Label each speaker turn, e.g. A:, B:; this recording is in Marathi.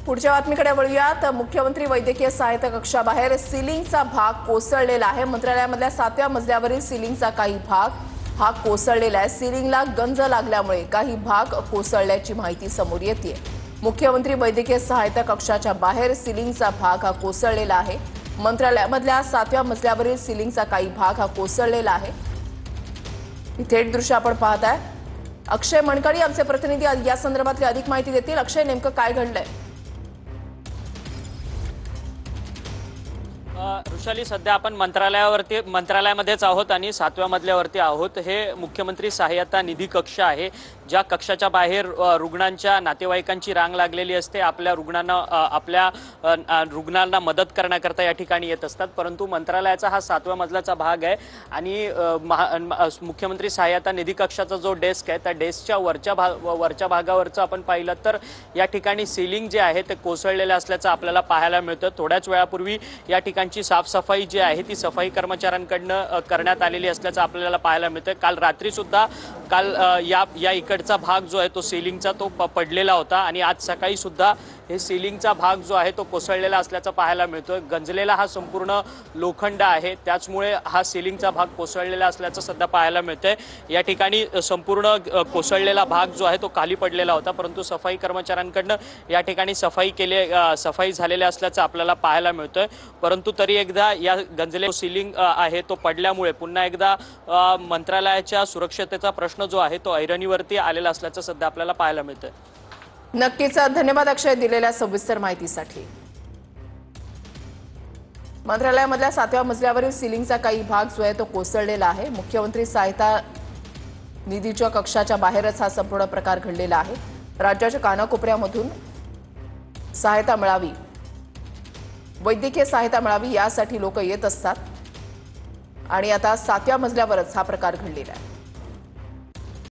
A: पुढच्या बातमीकडे वळूयात। मुख्यमंत्री वैद्यकीय सहायता कक्षाबाहेर सिलिंगचा भाग कोसळलेला आहे। मंत्रालयामधल्या 7व्या मजल्यावरील सिलिंगचा काही भाग हा कोसळलेला आहे। सिलिंगला गंज लागल्यामुळे काही भाग कोसळल्याची माहिती समोर येते। मुख्यमंत्री वैद्यकीय सहायता कक्षाच्या बाहेर सिलिंगचा भाग हा कोसळलेला आहे। मंत्रालयामधल्या 7व्या मजल्यावरील सिलिंगचा काही भाग हा कोसळलेला आहे। थेट दृश्य आपण पाहताय। अक्षय मणकाडी आमचे प्रतिनिधी या संदर्भातली अधिक माहिती देतील। अक्षय, नेमकं काय घडलंय?
B: ऋषाली, सध्या आपण मंत्रालयामध्येच आहोत आणि 7व्या मजल्यावरती आहोत। हे मुख्यमंत्री सहायता निधी कक्ष आहे, ज्या कक्षाच्या बाहेर रुग्णांच्या नातेवाईकांची रांग लागलेली असते। आपल्या रुग्णांना मदत करण्याकरता या ठिकाणी येत असतात। परंतु मंत्रालयाचा हा 7व्या मजल्याचा भाग आहे आणि मुख्यमंत्री सहायता निधी कक्षाचा जो डेस्क आहे त्या डेस्कच्या वरच्या भागावरचं आपण पाहिलं तर या ठिकाणी सीलिंग जे आहे ते कोसळलेलं असल्याचं आपल्याला पाहायला मिळतं। थोड्याच वेळापूर्वी या ठिकाणची साफसफाई जी आहे ती सफाई कर्मचाऱ्यांकडनं करण्यात आलेली असल्याचं आपल्याला पाहायला मिळतं। काल रात्री सुद्धा या इकडचा भाग जो आहे तो सीलिंगचा तो पडलेला होता आणि आज सकाळी सुद्धा हे सीलिंगचा भाग जो आहे तो कोसळलेला असल्याचं पाहायला मिळतोय। गंजलेला हा संपूर्ण लोखंड आहे, त्याचमुळे हा सीलिंगचा भाग कोसळलेला असल्याचं सध्या पाहायला मिळतंय। या ठिकाणी संपूर्ण कोसळलेला भाग जो आहे तो खाली पडलेला होता, परंतु सफाई कर्मचाऱ्यांकडनं या ठिकाणी सफाई झालेली असल्याचं आपल्याला पाहायला मिळतंय। परंतु तरी एकदा या गंजलेला सीलिंग आहे तो पडल्यामुळे पुन्हा एकदा मंत्रालयाच्या सुरक्षतेचा प्रश्न जो आहे तो ऐरणीवरती आलेला असल्याचं सध्या आपल्याला पाहायला मिळतंय।
A: नक्कीच धन्यवाद अक्षय दिलेल्या सविस्तर माहितीसाठी। मंत्रालयामधल्या 7व्या मजल्यावरील सिलिंगचा काही भाग जो आहे तो कोसळलेला आहे। मुख्यमंत्री सहायता निधीच्या कक्षाच्या बाहेरच हा संपूर्ण प्रकार घडलेला आहे। राज्याच्या कानाकोपऱ्यामधून सहायता मिळावी, वैद्यकीय सहायता मिळावी यासाठी लोक येत असतात आणि आता 7व्या मजल्यावरच हा प्रकार घडलेला आहे।